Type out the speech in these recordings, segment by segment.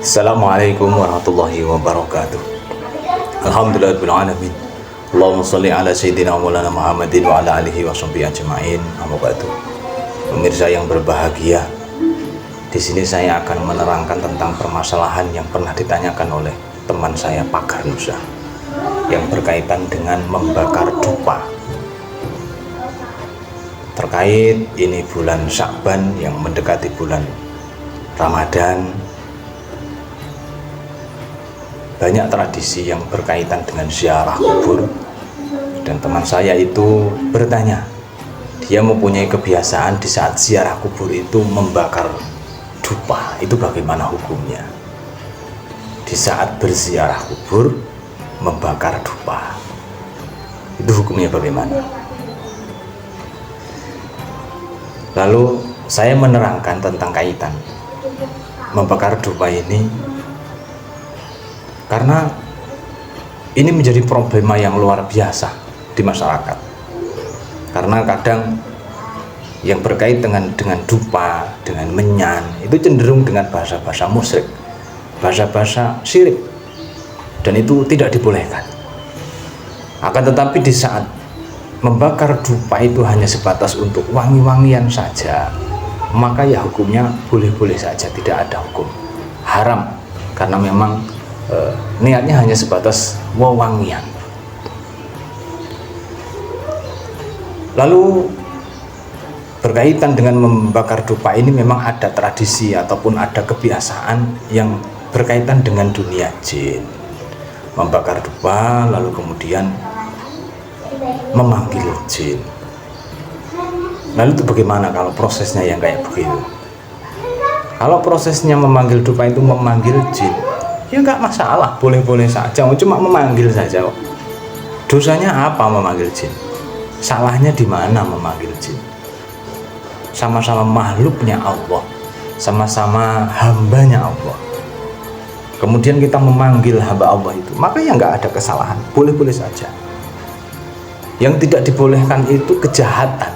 Assalamualaikum warahmatullahi wabarakatuh. Alhamdulillahirrahmanirrahim. Allahumma salli ala sayyidina maulana Muhammadin wa ala alihi wa sahbihi ajma'in. Amma ba'du. Pemirsa yang berbahagia, di sini saya akan menerangkan tentang permasalahan yang pernah ditanyakan oleh teman saya Pak Garnusa yang berkaitan dengan membakar dupa. Terkait ini bulan Sya'ban yang mendekati bulan Ramadan, banyak tradisi yang berkaitan dengan ziarah kubur, dan teman saya itu bertanya, dia mempunyai kebiasaan di saat ziarah kubur itu membakar dupa. Itu bagaimana hukumnya? Di saat berziarah kubur membakar dupa, itu hukumnya bagaimana? Lalu saya menerangkan tentang kaitan membakar dupa ini, karena ini menjadi problema yang luar biasa di masyarakat. Karena kadang yang berkait dengan dupa, dengan menyan, itu cenderung dengan bahasa-bahasa musyrik, bahasa-bahasa syirik, dan itu tidak dibolehkan. Akan tetapi di saat membakar dupa itu hanya sebatas untuk wangi-wangian saja, maka ya hukumnya boleh-boleh saja, tidak ada hukum haram, karena memang niatnya hanya sebatas wewangian. Lalu berkaitan dengan membakar dupa ini memang ada tradisi ataupun ada kebiasaan yang berkaitan dengan dunia jin. Membakar dupa lalu kemudian memanggil jin. Lalu itu bagaimana kalau prosesnya yang kayak begitu? Kalau prosesnya memanggil dupa itu memanggil jin, ya nggak masalah, boleh-boleh saja, cuma memanggil saja. Dosanya apa memanggil jin? Salahnya di mana memanggil jin? Sama-sama makhluknya Allah, sama-sama hambanya Allah. Kemudian kita memanggil hamba Allah itu, maka ya nggak ada kesalahan, boleh-boleh saja. Yang tidak dibolehkan itu kejahatan.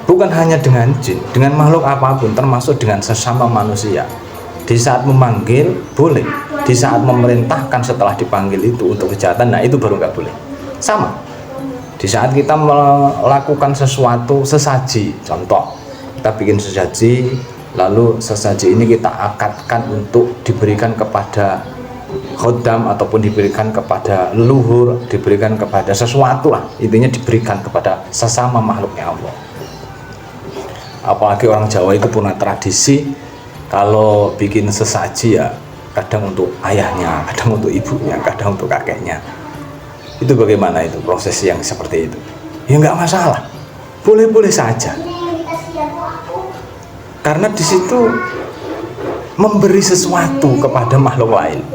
Bukan hanya dengan jin, dengan makhluk apapun, termasuk dengan sesama manusia. Di saat memanggil boleh, di saat memerintahkan setelah dipanggil itu untuk kejahatan, nah itu baru nggak boleh. Sama di saat kita melakukan sesuatu, sesaji, contoh kita bikin sesaji, lalu sesaji ini kita akadkan untuk diberikan kepada khodam ataupun diberikan kepada leluhur, diberikan kepada sesuatu lah, intinya diberikan kepada sesama makhluknya Allah. Apalagi orang Jawa itu punya tradisi, kalau bikin sesaji ya kadang untuk ayahnya, kadang untuk ibunya, kadang untuk kakeknya. Itu bagaimana itu proses yang seperti itu? Ya nggak masalah, boleh-boleh saja. Karena di situ memberi sesuatu kepada makhluk lain,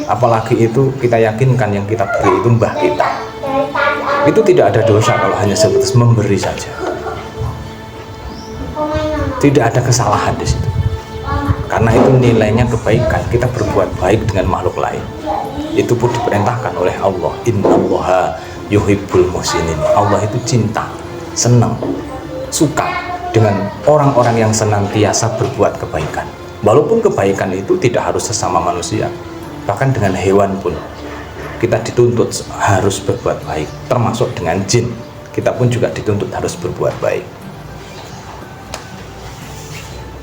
apalagi itu kita yakinkan yang kita beri itu mbah kita, itu tidak ada dosa kalau hanya sebatas memberi saja. Tidak ada kesalahan di situ. Karena itu nilainya kebaikan, kita berbuat baik dengan makhluk lain. Itu pun diperintahkan oleh Allah. Innallaha yuhibbul muhsinin. Allah itu cinta, senang, suka dengan orang-orang yang senantiasa berbuat kebaikan. Walaupun kebaikan itu tidak harus sesama manusia, bahkan dengan hewan pun kita dituntut harus berbuat baik. Termasuk dengan jin, kita pun juga dituntut harus berbuat baik.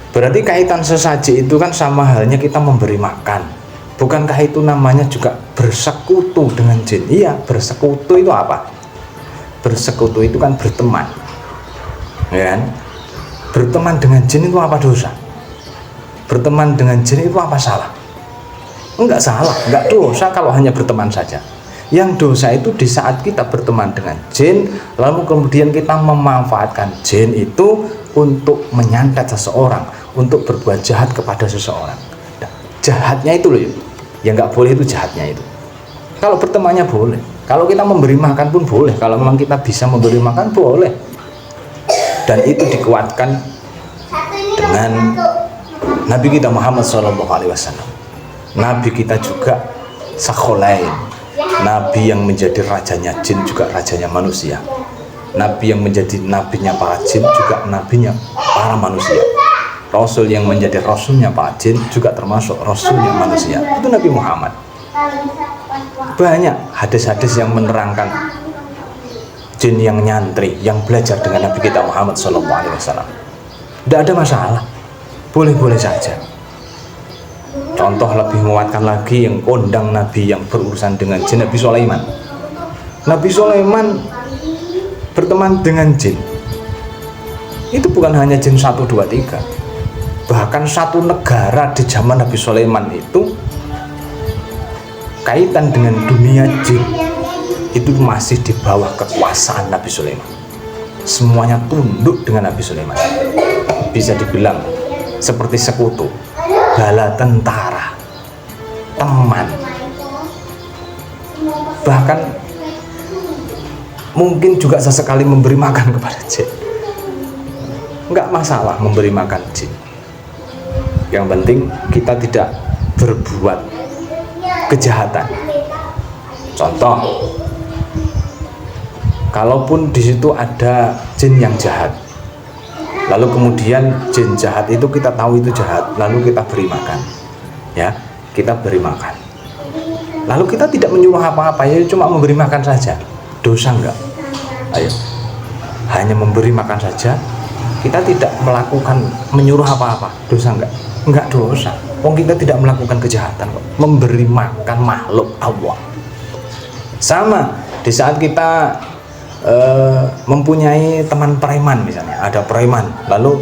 Berarti kaitan sesaji itu kan sama halnya kita memberi makan. Bukankah itu namanya juga bersekutu dengan jin? Iya, bersekutu itu apa? Bersekutu itu kan berteman, ya kan? Berteman dengan jin itu apa dosa? Berteman dengan jin itu apa salah? Enggak salah, enggak dosa kalau hanya berteman saja. Yang dosa itu di saat kita berteman dengan jin, lalu kemudian kita memanfaatkan jin itu untuk menyantet seseorang, untuk berbuat jahat kepada seseorang. Nah, jahatnya itu loh, yang nggak boleh itu jahatnya itu. Kalau bertemannya boleh, kalau kita memberi makan pun boleh, kalau memang kita bisa memberi makan boleh. Dan itu dikuatkan dengan Nabi kita Muhammad SAW. Nabi kita juga Sakholain, Nabi yang menjadi rajanya jin juga rajanya manusia. Nabi yang menjadi nabinya para jin juga nabinya para manusia. Rasul yang menjadi rasulnya Pak jin juga termasuk rasulnya manusia, itu Nabi Muhammad. Banyak hadis-hadis yang menerangkan jin yang nyantri, yang belajar dengan Nabi kita Muhammad SAW. Tidak ada masalah, boleh-boleh saja. Contoh lebih menguatkan lagi yang kondang Nabi yang berurusan dengan jin, Nabi Sulaiman. Nabi Sulaiman berteman dengan jin. Itu bukan hanya jin 1, 2, 3. Bahkan satu negara di zaman Nabi Sulaiman itu kaitan dengan dunia jin itu masih di bawah kekuasaan Nabi Sulaiman. Semuanya tunduk dengan Nabi Sulaiman. Bisa dibilang seperti sekutu, bala tentara, teman. Bahkan mungkin juga sesekali memberi makan kepada jin. Enggak masalah memberi makan jin. Yang penting kita tidak berbuat kejahatan. Contoh, kalaupun di situ ada jin yang jahat, lalu kemudian jin jahat itu kita tahu itu jahat, lalu kita beri makan, ya, kita beri makan. Lalu kita tidak menyuruh apa-apa, ya cuma memberi makan saja, dosa enggak? Ayo, hanya memberi makan saja, kita tidak melakukan menyuruh apa-apa, dosa enggak? Enggak dosa. Wong kita tidak melakukan kejahatan kok, memberi makan makhluk Allah. Sama di saat kita mempunyai teman preman, misalnya ada preman, lalu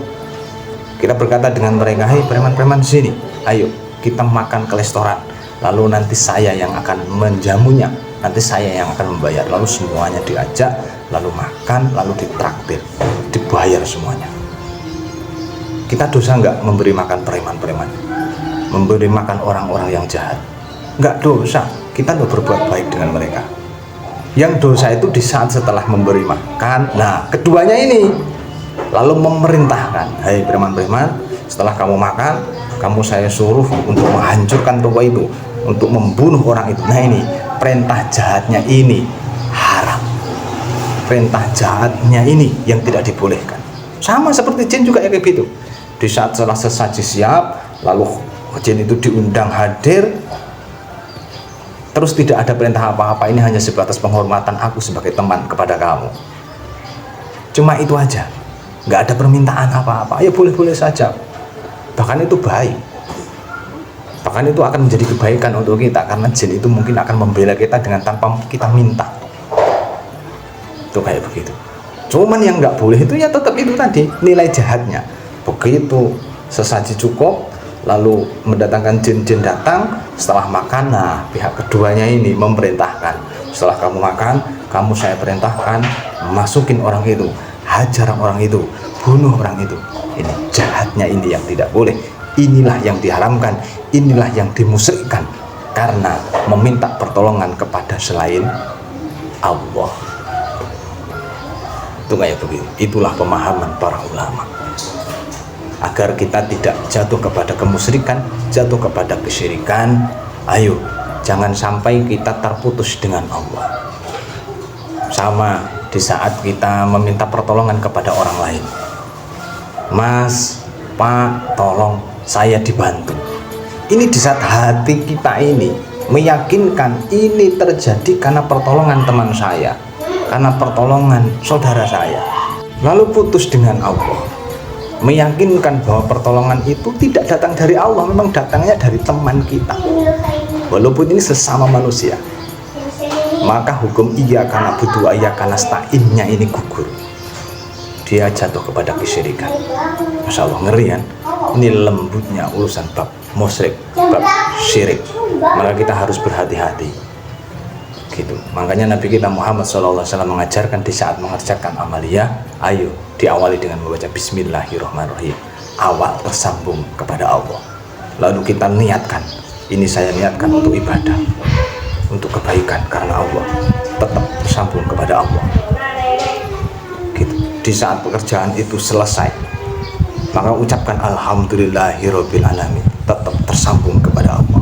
kita berkata dengan mereka, hei preman-preman sini, ayo kita makan ke restoran, lalu nanti saya yang akan menjamunya, nanti saya yang akan membayar, lalu semuanya diajak, lalu makan, lalu ditraktir, dibayar semuanya. Kita dosa nggak memberi makan preman-preman, memberi makan orang-orang yang jahat? Nggak dosa, kita udah berbuat baik dengan mereka. Yang dosa itu di saat setelah memberi makan, nah keduanya ini lalu memerintahkan, hei preman-preman, setelah kamu makan, kamu saya suruh untuk menghancurkan toko itu, untuk membunuh orang itu. Nah ini perintah jahatnya ini haram, perintah jahatnya ini yang tidak dibolehkan. Sama seperti jin juga kayak gitu. Di saat setelah sesaji siap, lalu jin itu diundang hadir, terus tidak ada perintah apa-apa, ini hanya sebatas penghormatan aku sebagai teman kepada kamu, cuma itu aja, nggak ada permintaan apa-apa, ya boleh-boleh saja. Bahkan itu baik, bahkan itu akan menjadi kebaikan untuk kita, karena jin itu mungkin akan membela kita dengan tanpa kita minta. Itu kayak begitu. Cuman yang nggak boleh itu ya tetap itu tadi, nilai jahatnya. Begitu sesaji cukup, lalu mendatangkan jin-jin datang setelah makan, nah pihak keduanya ini memerintahkan, setelah kamu makan, kamu saya perintahkan masukin orang itu, hajar orang itu, bunuh orang itu. Ini jahatnya ini yang tidak boleh, inilah yang diharamkan, inilah yang dimusyrikkan, karena meminta pertolongan kepada selain Allah. Itu kayak begitu. Itulah pemahaman para ulama, agar kita tidak jatuh kepada kemusyrikan, jatuh kepada kesyirikan. Ayo, jangan sampai kita terputus dengan Allah. Sama di saat kita meminta pertolongan kepada orang lain, Mas, Pak, tolong saya dibantu. Ini di saat hati kita ini meyakinkan ini terjadi karena pertolongan teman saya, karena pertolongan saudara saya, lalu putus dengan Allah, meyakinkan bahwa pertolongan itu tidak datang dari Allah, memang datangnya dari teman kita, walaupun ini sesama manusia, maka hukum iyyaka na'budu wa iyyaka nasta'innya ini gugur, dia jatuh kepada kesyirikan. Masya Allah, ngeri kan? Ini lembutnya urusan bab musyrik, bab syirik, maka kita harus berhati-hati gitu. Makanya Nabi kita Muhammad SAW mengajarkan di saat mengerjakan amaliyah, ayo diawali dengan membaca Bismillahirrahmanirrahim, awal tersambung kepada Allah, lalu kita niatkan, ini saya niatkan untuk ibadah, untuk kebaikan karena Allah, tetap tersambung kepada Allah gitu. Di saat pekerjaan itu selesai, maka ucapkan alhamdulillahirobbilalamin, tetap tersambung kepada Allah.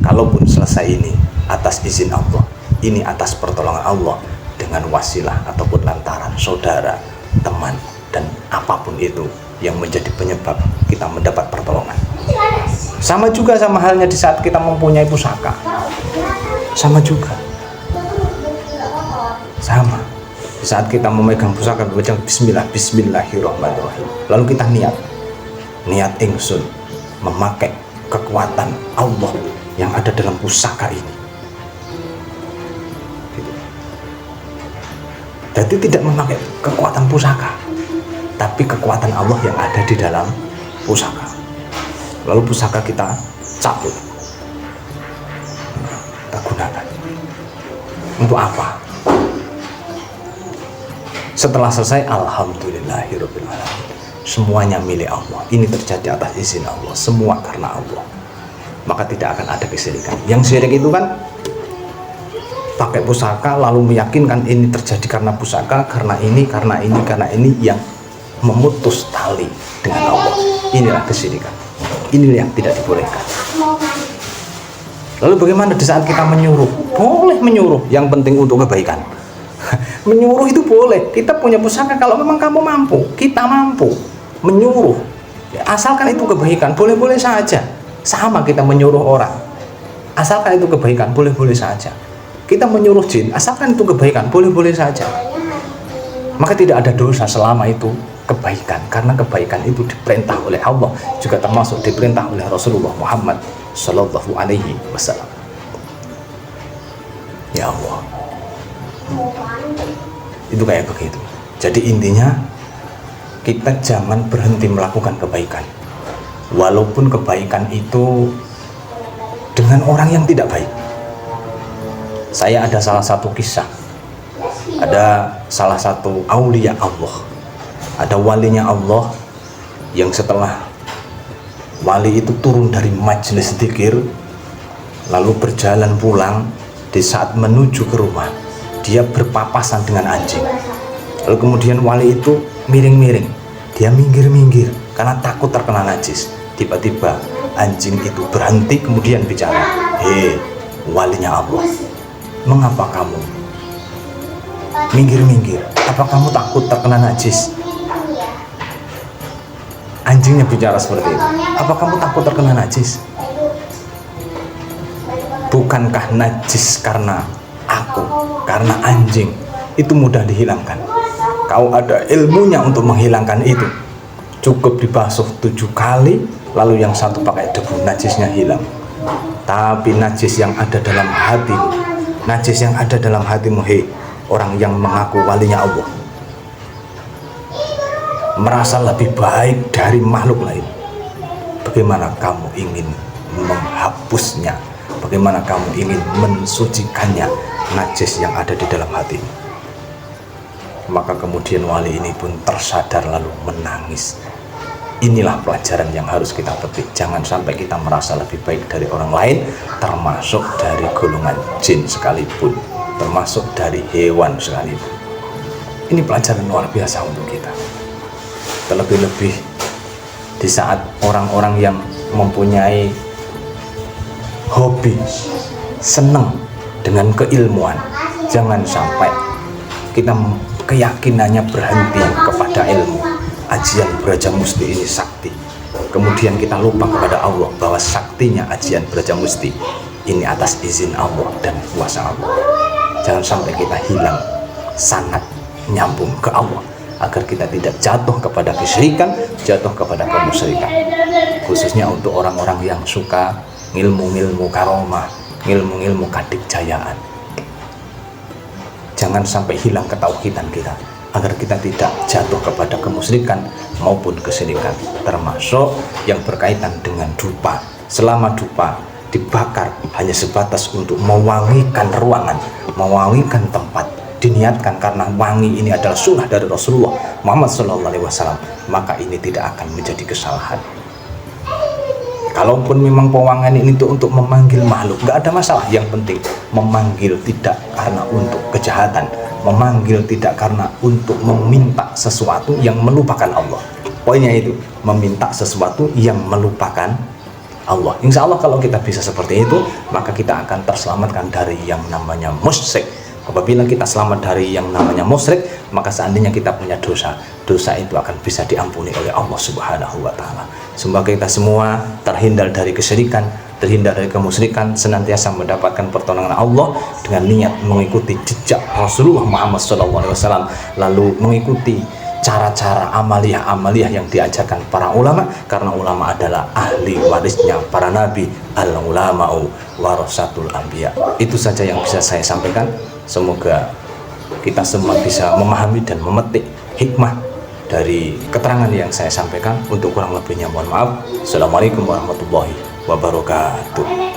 Kalaupun selesai ini atas izin Allah, ini atas pertolongan Allah, dengan wasilah ataupun lantaran saudara, teman, dan apapun itu, yang menjadi penyebab kita mendapat pertolongan. Sama juga sama halnya di saat kita mempunyai pusaka. Sama juga. Sama. Di saat kita memegang pusaka, baca bismillah, bismillahirrahmanirrahim. Lalu kita niat ingsun memakai kekuatan Allah yang ada dalam pusaka ini. Gitu. Jadi tidak memakai kekuatan pusaka, tapi kekuatan Allah yang ada di dalam pusaka. Lalu pusaka kita cabut, kita gunakan untuk apa? Setelah selesai, alhamdulillahirabbil alamin, semuanya milik Allah. Ini terjadi atas izin Allah, semua karena Allah. Maka tidak akan ada kesyirikan. Yang syirik itu kan pakai pusaka lalu meyakinkan ini terjadi karena pusaka, karena ini yang memutus tali dengan Allah. Inilah kesyirikan. Inilah yang tidak dibolehkan. Lalu bagaimana di saat kita menyuruh? Boleh menyuruh, yang penting untuk kebaikan. Menyuruh itu boleh. Kita punya pusaka, kalau memang kamu mampu, kita mampu menyuruh ya, asalkan itu kebaikan, boleh-boleh saja. Sama kita menyuruh orang, asalkan itu kebaikan, boleh-boleh saja. Kita menyuruh jin, asalkan itu kebaikan, boleh-boleh saja. Maka tidak ada dosa selama itu kebaikan, karena kebaikan itu diperintah oleh Allah, juga termasuk diperintah oleh Rasulullah Muhammad Sallallahu Alaihi Wasallam. Ya Allah, itu kayak begitu. Jadi intinya kita jangan berhenti melakukan kebaikan, walaupun kebaikan itu dengan orang yang tidak baik. Saya ada salah satu kisah, ada salah satu aulia Allah, ada walinya Allah yang setelah wali itu turun dari majelis dzikir lalu berjalan pulang, di saat menuju ke rumah dia berpapasan dengan anjing. Lalu kemudian wali itu miring-miring, dia minggir-minggir karena takut terkena najis. Tiba-tiba anjing itu berhenti kemudian bicara, "Hei, walinya Allah, mengapa kamu minggir-minggir? Apa kamu takut terkena najis?" Anjingnya bicara seperti itu. "Apa kamu takut terkena najis? Bukankah najis karena aku, karena anjing itu mudah dihilangkan? Kau ada ilmunya untuk menghilangkan itu. Cukup dibasuh 7 kali, lalu yang satu pakai debu, najisnya hilang. Tapi najis yang ada dalam hatimu, najis yang ada dalam hatimu, hei orang yang mengaku walinya Allah, merasa lebih baik dari makhluk lain. Bagaimana kamu ingin menghapusnya? Bagaimana kamu ingin mensucikannya, najis yang ada di dalam hatimu?" Maka kemudian wali ini pun tersadar lalu menangis. Inilah pelajaran yang harus kita petik. Jangan sampai kita merasa lebih baik dari orang lain, termasuk dari golongan jin sekalipun, termasuk dari hewan sekalipun. Ini pelajaran luar biasa untuk kita. Terlebih-lebih di saat orang-orang yang mempunyai hobi, senang dengan keilmuan, jangan sampai kita keyakinannya berhenti kepada ilmu. Ajian Brajamusti ini sakti, kemudian kita lupa kepada Allah bahwa saktinya ajian Brajamusti ini atas izin Allah dan kuasa Allah. Jangan sampai kita hilang sangat nyambung ke Allah, agar kita tidak jatuh kepada kesyirikan, jatuh kepada kemusyrikan. Khususnya untuk orang-orang yang suka ilmu-ilmu karomah, ilmu-ilmu kadikjayaan. Jangan sampai hilang ketauhidan kita, agar kita tidak jatuh kepada kemusyrikan maupun kesyirikan, termasuk yang berkaitan dengan dupa. Selama dupa dibakar hanya sebatas untuk mewangikan ruangan, mewangikan tempat, diniatkan karena wangi ini adalah sunnah dari Rasulullah Muhammad SAW, maka ini tidak akan menjadi kesalahan. Kalaupun memang pewangian ini untuk memanggil makhluk, nggak ada masalah. Yang penting memanggil tidak karena untuk kejahatan, memanggil tidak karena untuk meminta sesuatu yang melupakan Allah. Poinnya itu, meminta sesuatu yang melupakan Allah. Insya Allah kalau kita bisa seperti itu, maka kita akan terselamatkan dari yang namanya musyrik Apabila kita selamat dari yang namanya musyrik, maka seandainya kita punya dosa, dosa itu akan bisa diampuni oleh Allah Subhanahu wa Ta'ala. Semoga kita semua terhindar dari kesyirikan, terhindar dari kemusyrikan, senantiasa mendapatkan pertolongan Allah dengan niat mengikuti jejak Rasulullah Muhammad SAW, lalu mengikuti cara-cara amaliyah-amaliyah yang diajarkan para ulama, karena ulama adalah ahli warisnya para nabi, al-ulama'u warasatul anbiya. Itu saja yang bisa saya sampaikan. Semoga kita semua bisa memahami dan memetik hikmah dari keterangan yang saya sampaikan. Untuk kurang lebihnya mohon maaf. Assalamualaikum warahmatullahi wabarakatuh.